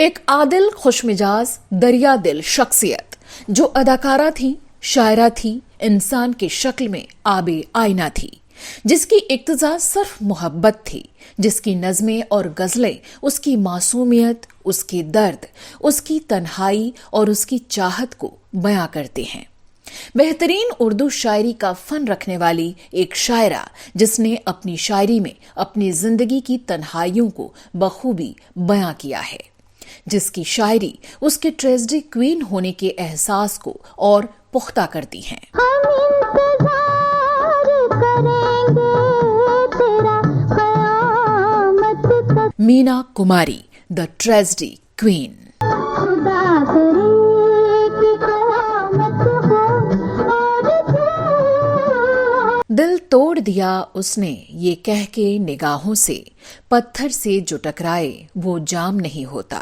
एक आदिल, खुशमिजाज, दरिया दिल शख्सियत जो अदाकारा थी, शायरा थी, इंसान की शक्ल में आबे आईना थी, जिसकी इक्तजा सिर्फ मोहब्बत थी, जिसकी नज़में और गज़लें उसकी मासूमियत, उसके दर्द, उसकी तन्हाई और उसकी चाहत को बयां करते हैं। बेहतरीन उर्दू शायरी का फन रखने वाली एक शायरा जिसने अपनी शायरी में अपनी जिंदगी की तन्हाइयों को बखूबी बयां किया है, जिसकी शायरी उसके ट्रेजेडी क्वीन होने के एहसास को और पुख्ता करती हैं। Meena Kumari, the tragedy queen. दिल तोड़ दिया उसने ये कह के निगाहों से, पत्थर से जो टकराए वो जाम नहीं होता।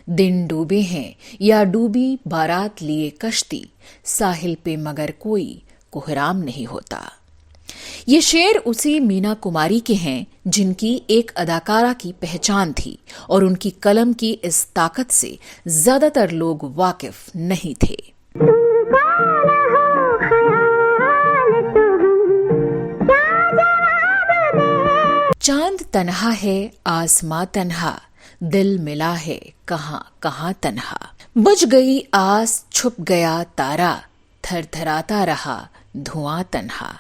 दिन डूबे हैं या डूबी बारात लिए कश्ती, साहिल पे मगर कोई कोहराम नहीं होता। ये शेर उसी मीना कुमारी के हैं जिनकी एक अदाकारा की पहचान थी और उनकी कलम की इस ताकत से ज्यादातर लोग वाकिफ नहीं थे। चांद तन्हा है, आसमां तन्हा, दिल मिला है कहां कहां तन्हा। बुझ गई आस, छुप गया तारा, थरथराता रहा धुआं तन्हा।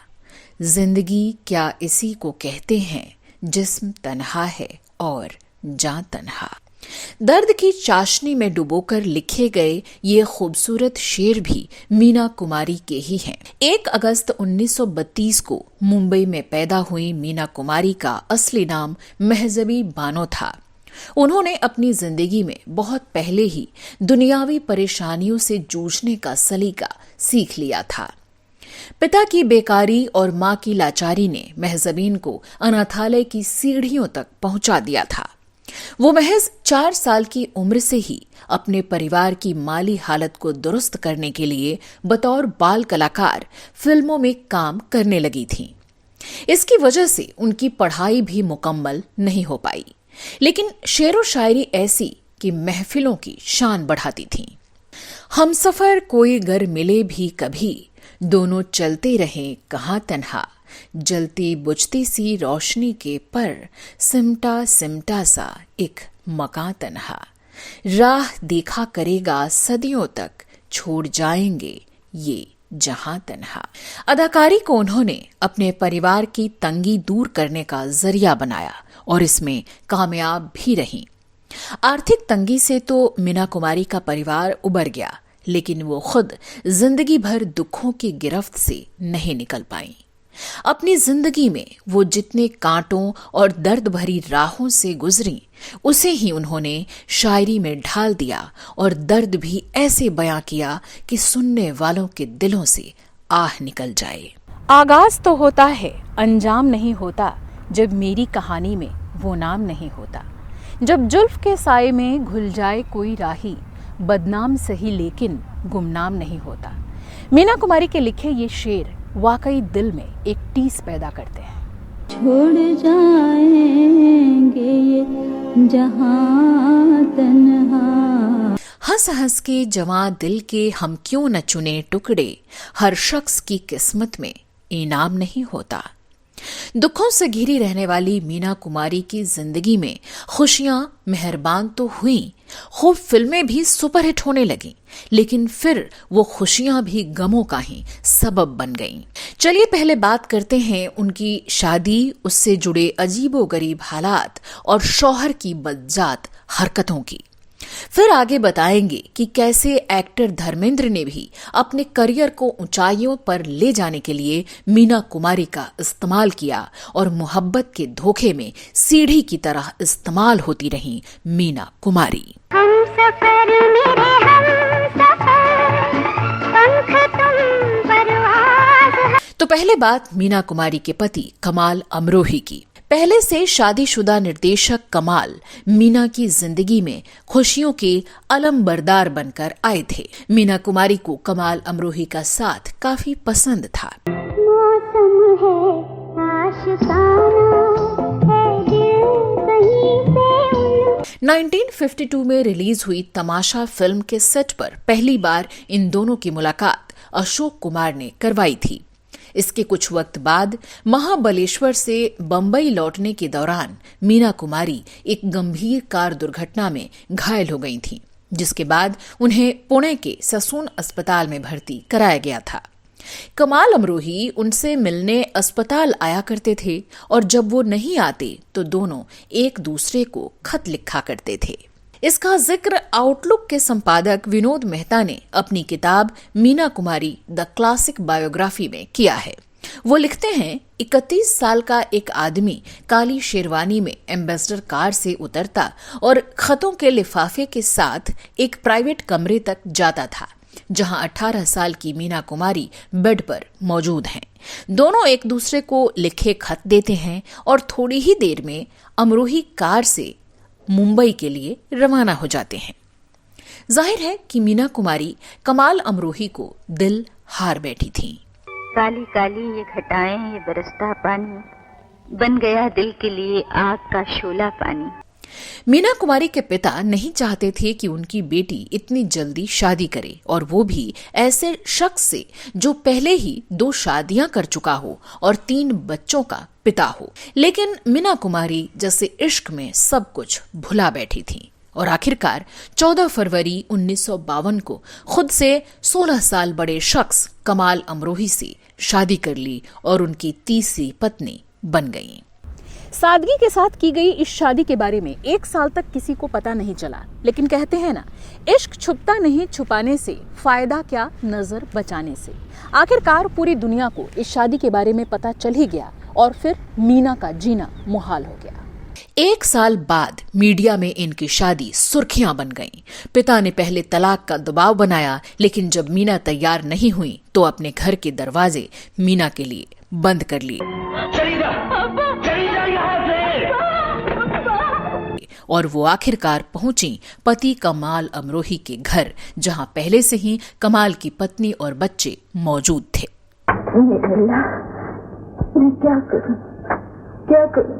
जिंदगी क्या इसी को कहते हैं, जिस्म तन्हा है और जान तन्हा। दर्द की चाशनी में डुबोकर लिखे गए ये खूबसूरत शेर भी मीना कुमारी के ही हैं। 1 अगस्त 1932 को मुंबई में पैदा हुई मीना कुमारी का असली नाम महजबी बानो था। उन्होंने अपनी जिंदगी में बहुत पहले ही दुनियावी परेशानियों से जूझने का सलीका सीख लिया था। पिता की बेकारी और मां की लाचारी ने महजबीन को अनाथालय की सीढ़ियों तक पहुंचा दिया था। वो महज 4 साल की उम्र से ही अपने परिवार की माली हालत को दुरुस्त करने के लिए बतौर बाल कलाकार फिल्मों में काम करने लगी थीं। इसकी वजह से उनकी पढ़ाई भी मुकम्मल नहीं हो पाई, लेकिन शेरो शायरी ऐसी कि महफिलों की शान बढ़ाती थीं। हमसफर कोई गर मिले भी कभी, दोनों चलते रहें कहां तन्हा। जलती बुझती सी रोशनी के पर, सिमटा सिमटा सा एक मकान तन्हा। राह देखा करेगा सदियों तक, छोड़ जाएंगे ये जहां तन्हा। अदाकारी को उन्होंने अपने परिवार की तंगी दूर करने का जरिया बनाया और इसमें कामयाब भी रहीं। आर्थिक तंगी से तो मीना कुमारी का परिवार उबर गया, लेकिन वो खुद जिंदगी भर दुखों की गिरफ्त से नहीं निकल पाईं। अपनी जिंदगी में वो जितने कांटों और दर्द भरी राहों से गुजरी, उसे ही उन्होंने शायरी में ढाल दिया और दर्द भी ऐसे बयां किया कि सुनने वालों के दिलों से आह निकल जाए। आगाज तो होता है, अंजाम नहीं होता, जब मेरी कहानी में वो नाम नहीं होता। जब जुल्फ के साए में घुल जाए कोई राही, बदनाम सही लेकिन गुमनाम नहीं होता। मीना कुमारी के लिखे ये शेर वाकई दिल में एक टीस पैदा करते हैं। छोड़ जाएंगे ये जहां तन्हा। हंस हंस के जवां दिल के हम क्यों न चुने टुकड़े, हर शख्स की किस्मत में इनाम नहीं होता। दुखों से घिरी रहने वाली मीना कुमारी की जिंदगी में खुशियां मेहरबान तो हुई, खूब फिल्में भी सुपरहिट होने लगीं, लेकिन फिर वो खुशियां भी गमों का ही सबब बन गईं। चलिए पहले बात करते हैं उनकी शादी, उससे जुड़े अजीबोगरीब हालात और शौहर की बदजात हरकतों की। फिर आगे बताएंगे कि कैसे एक्टर धर्मेंद्र ने भी अपने करियर को ऊंचाइयों पर ले जाने के लिए मीना कुमारी का इस्तेमाल किया और मोहब्बत के धोखे में सीढ़ी की तरह इस्तेमाल होती रही मीना कुमारी। तो पहले बात मीना कुमारी के पति कमाल अमरोही की। पहले से शादीशुदा निर्देशक कमाल मीना की जिंदगी में खुशियों के अलमबरदार बनकर आए थे। मीना कुमारी को कमाल अमरोही का साथ काफी पसंद था। मौसम है आशिकाना, है दिल कहीं से 1952 में रिलीज हुई तमाशा फिल्म के सेट पर पहली बार इन दोनों की मुलाकात अशोक कुमार ने करवाई थी। इसके कुछ वक्त बाद महाबलेश्वर से बंबई लौटने के दौरान मीना कुमारी एक गंभीर कार दुर्घटना में घायल हो गई थीं, जिसके बाद उन्हें पुणे के ससून अस्पताल में भर्ती कराया गया था। कमाल अमरोही उनसे मिलने अस्पताल आया करते थे और जब वो नहीं आते तो दोनों एक दूसरे को खत लिखा करते थे। इसका जिक्र आउटलुक के संपादक विनोद मेहता ने अपनी किताब Meena Kumari the classic biography में किया है। वो लिखते हैं, 31 साल का एक आदमी काली शेरवानी में एम्बेसडर कार से उतरता और खतों के लिफाफे के साथ एक प्राइवेट कमरे तक जाता था, जहां 18 साल की मीना कुमारी बेड पर मौजूद हैं। दोनों एक दूसरे को लिखे खत देते हैं और थोड़ी ही देर में अमरोही कार से मुंबई के लिए रवाना हो जाते हैं। जाहिर है कि मीना कुमारी कमाल अमरोही को दिल हार बैठी थीं। काली काली ये घटाएं, ये बरसता पानी, बन गया दिल के लिए आग का शोला पानी। मीना कुमारी के पिता नहीं चाहते थे कि उनकी बेटी इतनी जल्दी शादी करे, और वो भी ऐसे शख्स से जो पहले ही 2 शादियां कर चुका हो और 3 बच्चों का पिता हो। लेकिन मीना कुमारी जैसे इश्क में सब कुछ भुला बैठी थी और आखिरकार 14 फरवरी 1952 को खुद से 16 साल बड़े शख्स कमाल अमरोही से शादी कर ली और उनकी तीसरी पत्नी बन गईं। सादगी के साथ की गई इस शादी के बारे में 1 साल तक किसी को पता नहीं चला, लेकिन कहते हैं ना, इश्क छुपता नहीं छुपाने से, फायदा क्या नजर बचाने से। आखिरकार पूरी दुनिया को इस शादी के बारे में पता चल ही गया और फिर मीना का जीना मुहाल हो गया। 1 साल बाद मीडिया में इनकी शादी सुर्खियां बन गईं। पिता ने पहले तलाक का दबाव बनाया, लेकिन जब मीना तैयार नहीं हुई तो अपने घर के दरवाजे मीना के लिए बंद कर लिए और वो आखिरकार पहुंची पति कमाल अमरोही के घर, जहां पहले से ही कमाल की पत्नी और बच्चे मौजूद थे। मैं क्या करूं?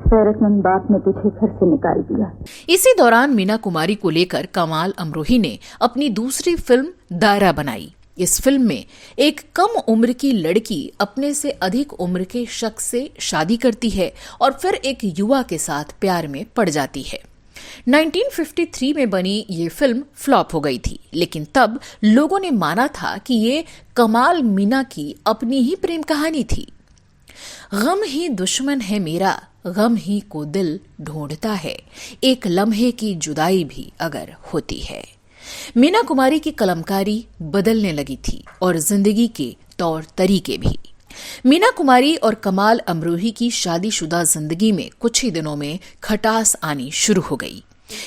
गैरतमंद बाप ने तुझे घर से निकाल दिया। इसी दौरान मीना कुमारी को लेकर कमाल अमरोही ने अपनी दूसरी फिल्म दायरा बनाई। इस फिल्म में एक कम उम्र की लड़की अपने से अधिक उम्र के शख्स से शादी करती है और फिर एक युवा के साथ प्यार में पड़ जाती है। 1953 में बनी ये फिल्म फ्लॉप हो गई थी, लेकिन तब लोगों ने माना था कि ये कमाल मीना की अपनी ही प्रेम कहानी थी। गम ही दुश्मन है मेरा, गम ही को दिल ढूंढता है, एक लम्हे की जुदाई भी अगर होती है। मीना कुमारी की कलमकारी बदलने लगी थी और जिंदगी के तौर तरीके भी। मीना कुमारी और कमाल अमरोही की शादीशुदा जिंदगी में कुछ ही दिनों में खटास आनी शुरू हो गई।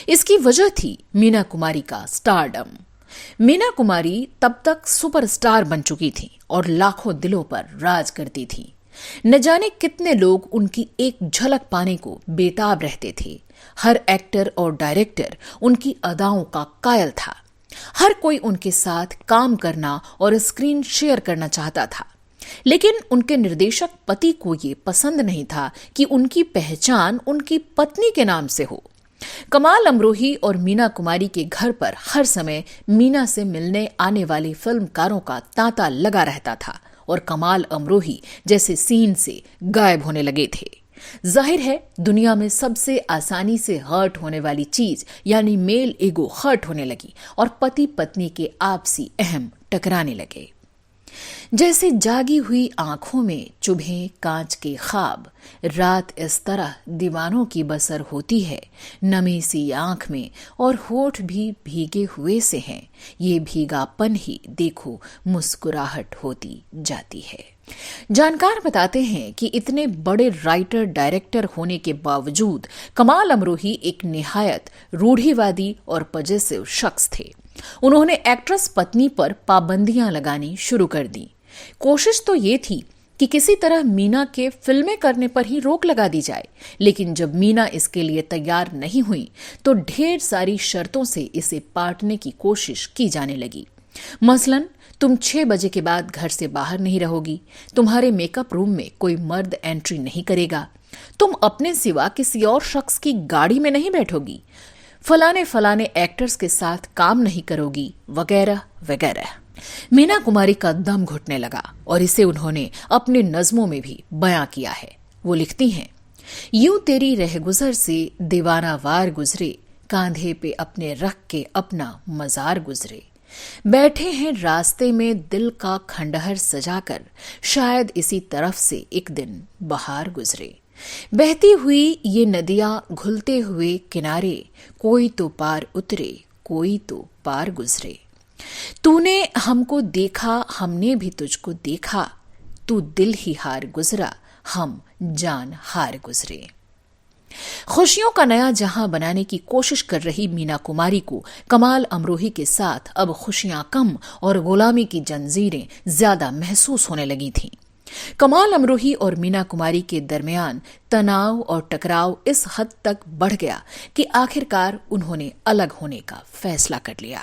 इसकी वजह थी मीना कुमारी का स्टारडम। मीना कुमारी तब तक सुपरस्टार बन चुकी थी और लाखों दिलों पर राज करती थी। न जाने कितने लोग उनकी एक झलक पाने को बेताब रहते थे। हर एक्टर और डायरेक्टर उनकी अदाओं का कायल था। हर कोई उनके साथ काम करना और स्क्रीन शेयर करना चाहता था, लेकिन उनके निर्देशक पति को ये पसंद नहीं था कि उनकी पहचान उनकी पत्नी के नाम से हो। कमाल अमरोही और मीना कुमारी के घर पर हर समय मीना से मिलने आने वाले फिल्मकारों का तांता लगा रहता था और कमाल अमरोही जैसे सीन से गायब होने लगे थे। जाहिर है, दुनिया में सबसे आसानी से हर्ट होने वाली चीज यानी मेल ईगो हर्ट होने लगी और पति पत्नी के आपसी अहम टकराने लगे। जैसे जागी हुई आंखों में चुभे कांच के ख्वाब, रात इस तरह दीवानों की बसर होती है, नमी सी आंख में और होठ भी भीगे हुए से हैं, ये भीगापन ही देखो मुस्कुराहट होती जाती है। जानकार बताते हैं कि इतने बड़े राइटर डायरेक्टर होने के बावजूद कमाल अमरोही एक निहायत रूढ़िवादी और पजेसिव शख्स थे। उन्होंने एक्ट्रेस पत्नी पर पाबंदियां लगानी शुरू कर दी। कोशिश तो ये थी कि किसी तरह मीना के फिल्में करने पर ही रोक लगा दी जाए, लेकिन जब मीना इसके लिए तैयार नहीं हुई तो ढेर सारी शर्तों से इसे पाटने की कोशिश की जाने लगी। मसलन, तुम 6 बजे के बाद घर से बाहर नहीं रहोगी, तुम्हारे मेकअप रूम में कोई मर्द एंट्री नहीं करेगा, तुम अपने सिवा किसी और शख्स की गाड़ी में नहीं बैठोगी, फलाने फलाने एक्टर्स के साथ काम नहीं करोगी, वगैरह वगैरह। मीना कुमारी का दम घुटने लगा और इसे उन्होंने अपने नज़्मों में भी बयां किया है। वो लिखती हैं, यूं तेरी रहगुजर से दीवाना वार गुजरे, कांधे पे अपने रख के अपना मजार गुजरे, बैठे हैं रास्ते में दिल का खंडहर सजाकर, शायद इसी तरफ से एक दिन बहार गुजरे, बहती हुई ये नदियां घुलते हुए किनारे, कोई तो पार उतरे कोई तो पार गुजरे, तूने हमको देखा हमने भी तुझको देखा, तू दिल ही हार गुजरा हम जान हार गुजरे। खुशियों का नया जहां बनाने की कोशिश कर रही मीना कुमारी को कमाल अमरोही के साथ अब खुशियां कम और गुलामी की जंजीरें ज्यादा महसूस होने लगी थीं। कमाल अमरोही और मीना कुमारी के दरमियान तनाव और टकराव इस हद तक बढ़ गया कि आखिरकार उन्होंने अलग होने का फैसला कर लिया।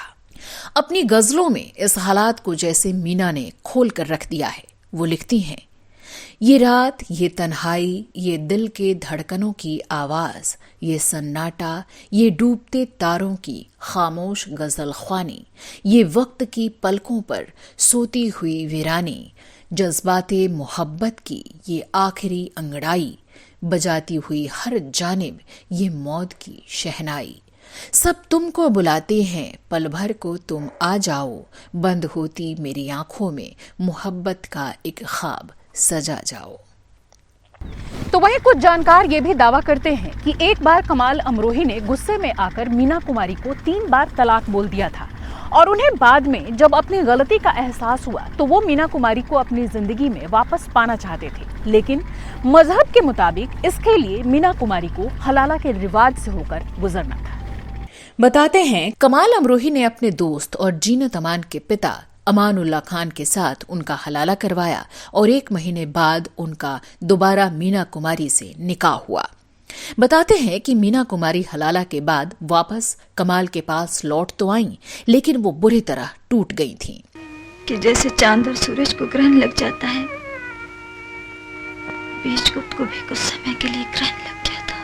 अपनी गजलों में इस हालात को जैसे मीना ने खोल कर रख दिया है। वो लिखती हैं, ये रात, ये तन्हाई, ये दिल के धड़कनों की आवाज, ये सन्नाटा, ये डूबते तारों की खामोश गजल ख्वानी, ये वक्त की पलकों पर सोती हुई वीरानी, जज्बाते मोहब्बत की ये आखिरी अंगड़ाई, बजाती हुई हर जानिब ये मौत की शहनाई, सब तुमको बुलाते हैं पल भर को तुम आ जाओ, बंद होती मेरी आंखों में मोहब्बत का एक ख्वाब सजा जाओ। तो वहीं कुछ जानकार ये भी दावा करते हैं कि एक बार कमाल अमरोही ने गुस्से में आकर मीना कुमारी को 3 बार तलाक बोल दिया था और उन्हें बाद में जब अपनी गलती का एहसास हुआ तो वो मीना कुमारी को अपनी जिंदगी में वापस पाना चाहते थे, लेकिन मजहब के मुताबिक इसके लिए मीना कुमारी को हलाला के रिवाज से होकर गुजरना था। बताते हैं, कमाल अमरोही ने अपने दोस्त और जीनत अमान के पिता अमानुल्लाह खान के साथ उनका हलाला करवाया और 1 महीने बाद उनका दोबारा मीना कुमारी से निकाह हुआ। बताते हैं कि मीना कुमारी हलाला के बाद वापस कमाल के पास लौट तो आईं, लेकिन वो बुरी तरह टूट गई थीं। कि जैसे चांद और सूरज को ग्रहण लग जाता है, बीजगुप्त को भी कुछ समय के लिए ग्रहण लग गया था।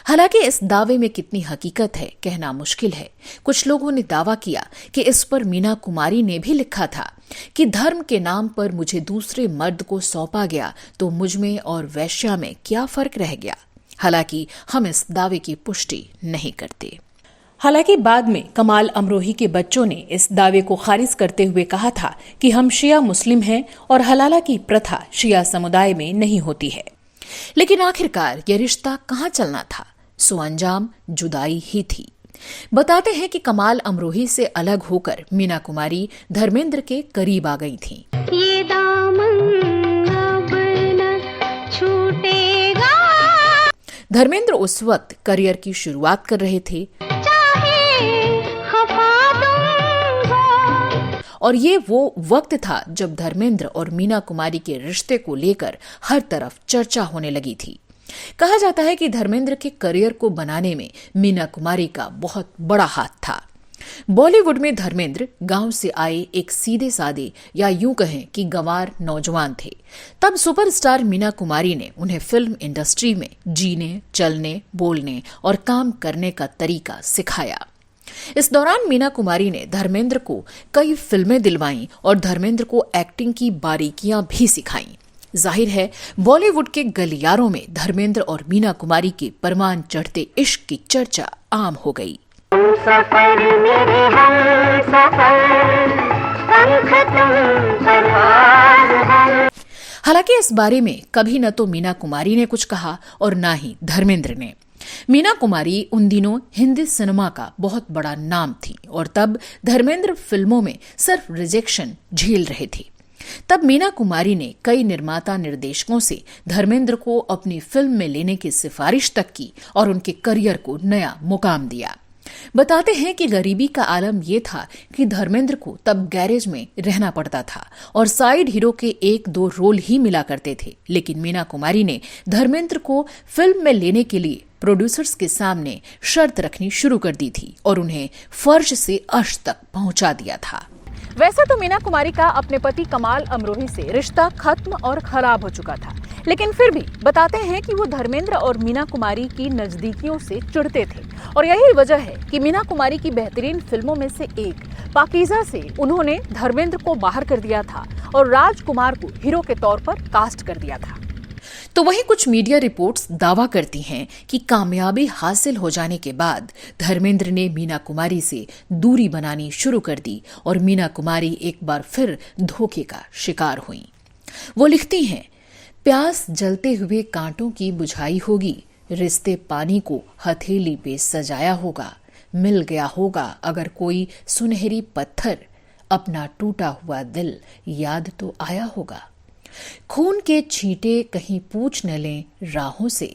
हालांकि इस दावे में कितनी हकीकत है कहना मुश्किल है। कुछ लोगों ने दावा किया कि इस पर मीना कुमारी ने भी लिखा था कि धर्म के नाम पर मुझे दूसरे मर्द को सौंपा गया तो मुझमें और वैश्या में क्या फर्क रह गया। हालांकि हम इस दावे की पुष्टि नहीं करते। हालांकि बाद में कमाल अमरोही के बच्चों ने इस दावे को खारिज करते हुए कहा था कि हम शिया मुस्लिम हैं और हलाला की प्रथा शिया समुदाय में नहीं होती है। लेकिन आखिरकार यह रिश्ता कहाँ चलना था, सो अंजाम जुदाई ही थी। बताते हैं कि कमाल अमरोही से अलग होकर मीना कुमारी धर्मेंद्र के करीब आ गई थीं। ये दामन अब न छूटेगा। धर्मेंद्र उस वक्त करियर की शुरुआत कर रहे थे और ये वो वक्त था जब धर्मेंद्र और मीना कुमारी के रिश्ते को लेकर हर तरफ चर्चा होने लगी थी। कहा जाता है कि धर्मेंद्र के करियर को बनाने में मीना कुमारी का बहुत बड़ा हाथ था। बॉलीवुड में धर्मेंद्र गांव से आए एक सीधे साधे या यूं कहें कि गंवार नौजवान थे। तब सुपरस्टार मीना कुमारी ने उन्हें फिल्म इंडस्ट्री में जीने, चलने, बोलने और काम करने का तरीका सिखाया। इस दौरान मीना कुमारी ने धर्मेंद्र को कई फिल्में दिलवाईं और धर्मेंद्र को एक्टिंग की बारीकियां भी सिखाईं। जाहिर है बॉलीवुड के गलियारों में धर्मेंद्र और मीना कुमारी के परवान चढ़ते इश्क की चर्चा आम हो गई। हालांकि इस बारे में कभी न तो मीना कुमारी ने कुछ कहा और न ही धर्मेंद्र ने। मीना कुमारी उन दिनों हिंदी सिनेमा का बहुत बड़ा नाम थी और तब धर्मेंद्र फिल्मों में सिर्फ रिजेक्शन झेल रहे थे। तब मीना कुमारी ने कई निर्माता निर्देशकों से धर्मेंद्र को अपनी फिल्म में लेने की सिफारिश तक की और उनके करियर को नया मुकाम दिया। बताते हैं कि गरीबी का आलम यह था कि धर्मेंद्र को तब गैरेज में रहना पड़ता था और साइड हीरो के 1-2 रोल ही मिला करते थे। लेकिन मीना कुमारी ने धर्मेंद्र को फिल्म में लेने के लिए प्रोड्यूसर्स के सामने शर्त रखनी शुरू कर दी थी और उन्हें फर्श से अर्श तक पहुंचा दिया था। वैसे तो मीना कुमारी का अपने पति कमाल अमरोही से रिश्ता खत्म और खराब हो चुका था, लेकिन फिर भी बताते हैं कि वो धर्मेंद्र और मीना कुमारी की नजदीकियों से चिढ़ते थे और यही वजह है कि मीना कुमारी की बेहतरीन फिल्मों में से एक पाकीज़ा से उन्होंने धर्मेंद्र को बाहर कर दिया था और राजकुमार को हीरो के तौर पर कास्ट कर दिया था। तो वहीं कुछ मीडिया रिपोर्ट्स दावा करती हैं कि कामयाबी हासिल हो जाने के बाद धर्मेंद्र ने मीना कुमारी से दूरी बनानी शुरू कर दी और मीना कुमारी एक बार फिर धोखे का शिकार हुई। वो लिखती हैं, प्यास जलते हुए कांटों की बुझाई होगी, रिश्ते पानी को हथेली पे सजाया होगा, मिल गया होगा अगर कोई सुनहरी पत्थर, अपना टूटा हुआ दिल याद तो आया होगा। खून के छींटे कहीं पूछ न लें राहों से,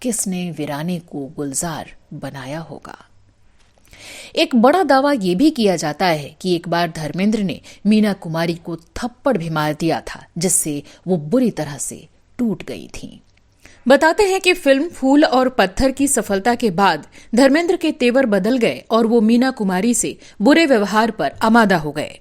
किसने वीराने को गुलजार बनाया होगा। एक बड़ा दावा यह भी किया जाता है कि एक बार धर्मेंद्र ने मीना कुमारी को थप्पड़ भी मार दिया था, जिससे वो बुरी तरह से टूट गई थीं। बताते हैं कि फिल्म फूल और पत्थर की सफलता के बाद धर्मेंद्र के तेवर बदल गए और वो मीना कुमारी से बुरे व्यवहार पर आमादा हो गए।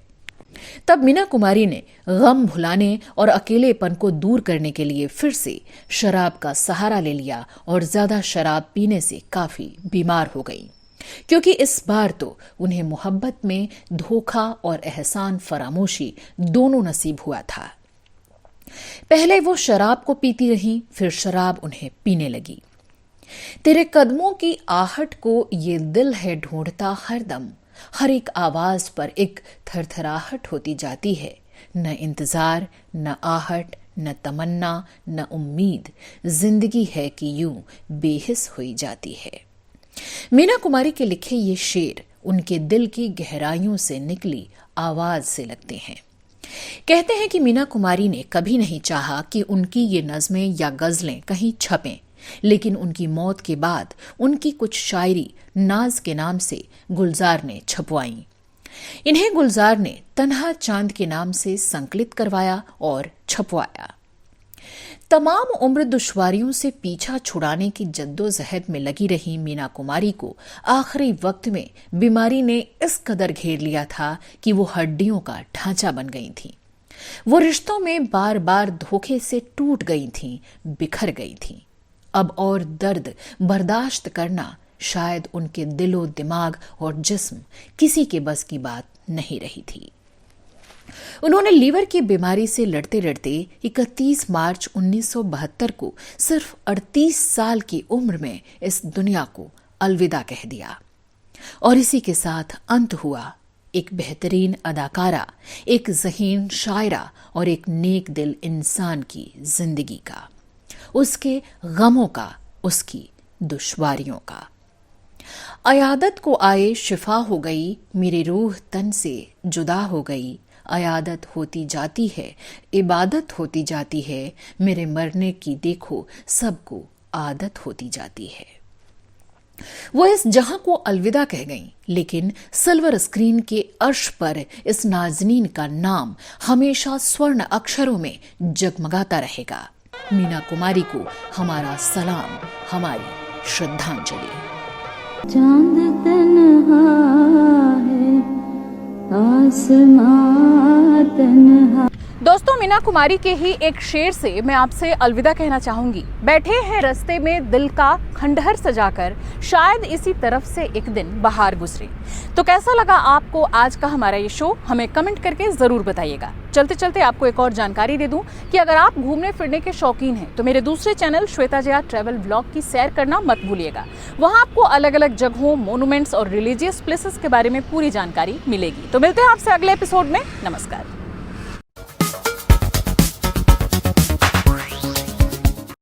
तब मीना कुमारी ने गम भुलाने और अकेलेपन को दूर करने के लिए फिर से शराब का सहारा ले लिया और ज्यादा शराब पीने से काफी बीमार हो गई, क्योंकि इस बार तो उन्हें मोहब्बत में धोखा और एहसान फरामोशी दोनों नसीब हुआ था। पहले वो शराब को पीती रहीं, फिर शराब उन्हें पीने लगी। तेरे कदमों की आहट को ये दिल है ढूंढता हरदम, हर एक आवाज पर एक थरथराहट होती जाती है, न इंतजार, न आहट, न तमन्ना, न उम्मीद, जिंदगी है कि यूं बेहिस हुई जाती है। मीना कुमारी के लिखे ये शेर उनके दिल की गहराइयों से निकली आवाज से लगते हैं। कहते हैं कि मीना कुमारी ने कभी नहीं चाहा कि उनकी ये नज़में या गजलें कहीं छपें, लेकिन उनकी मौत के बाद उनकी कुछ शायरी नाज के नाम से गुलजार ने छपवाई। इन्हें गुलजार ने तन्हा चांद के नाम से संकलित करवाया और छपवाया। तमाम उम्र दुश्वारियों से पीछा छुड़ाने की जद्दोजहद में लगी रही मीना कुमारी को आखिरी वक्त में बीमारी ने इस कदर घेर लिया था कि वो हड्डियों का ढांचा बन गई थीं। वो रिश्तों में बार बार धोखे से टूट गई थीं, बिखर गई थीं। अब और दर्द बर्दाश्त करना शायद उनके दिलो दिमाग और जिस्म किसी के बस की बात नहीं रही थी। उन्होंने लीवर की बीमारी से लड़ते लड़ते 31 मार्च 1972 को सिर्फ 38 साल की उम्र में इस दुनिया को अलविदा कह दिया। और इसी के साथ अंत हुआ एक बेहतरीन अदाकारा, एक ज़हीन शायरा और एक नेक दिल इंसान की जिंदगी का, उसके गमों का, उसकी दुश्वारियों का। अयादत को आए शिफा हो गई, मेरी रूह तन से जुदा हो गई। अयादत होती जाती है, इबादत होती जाती है, मेरे मरने की देखो सबको आदत होती जाती है। वो इस जहां को अलविदा कह गईं, लेकिन सिल्वर स्क्रीन के अर्श पर इस नाज़नीन का नाम हमेशा स्वर्ण अक्षरों में जगमगाता रहेगा। मीना कुमारी को हमारा सलाम, हमारी श्रद्धांजलि। चांद तन्हा है, आसमां तन्हा। दोस्तों, मीना कुमारी के ही एक शेर से मैं आपसे अलविदा कहना चाहूंगी। बैठे हैं रास्ते में दिल का खंडहर सजाकर, शायद इसी तरफ से एक दिन बहार गुजरे। तो कैसा लगा आपको आज का हमारा ये शो, हमें कमेंट करके जरूर बताइएगा। चलते चलते आपको एक और जानकारी दे दूं कि अगर आप घूमने फिरने के शौकीन हैं तो मेरे दूसरे channel Shweta Jaya travel blog की सैर करना मत भूलिएगा। वहां आपको अलग अलग जगहों, मोन्यूमेंट्स और रिलीजियस प्लेसेस के बारे में पूरी जानकारी मिलेगी। तो मिलते हैं आपसे अगले एपिसोड में। नमस्कार।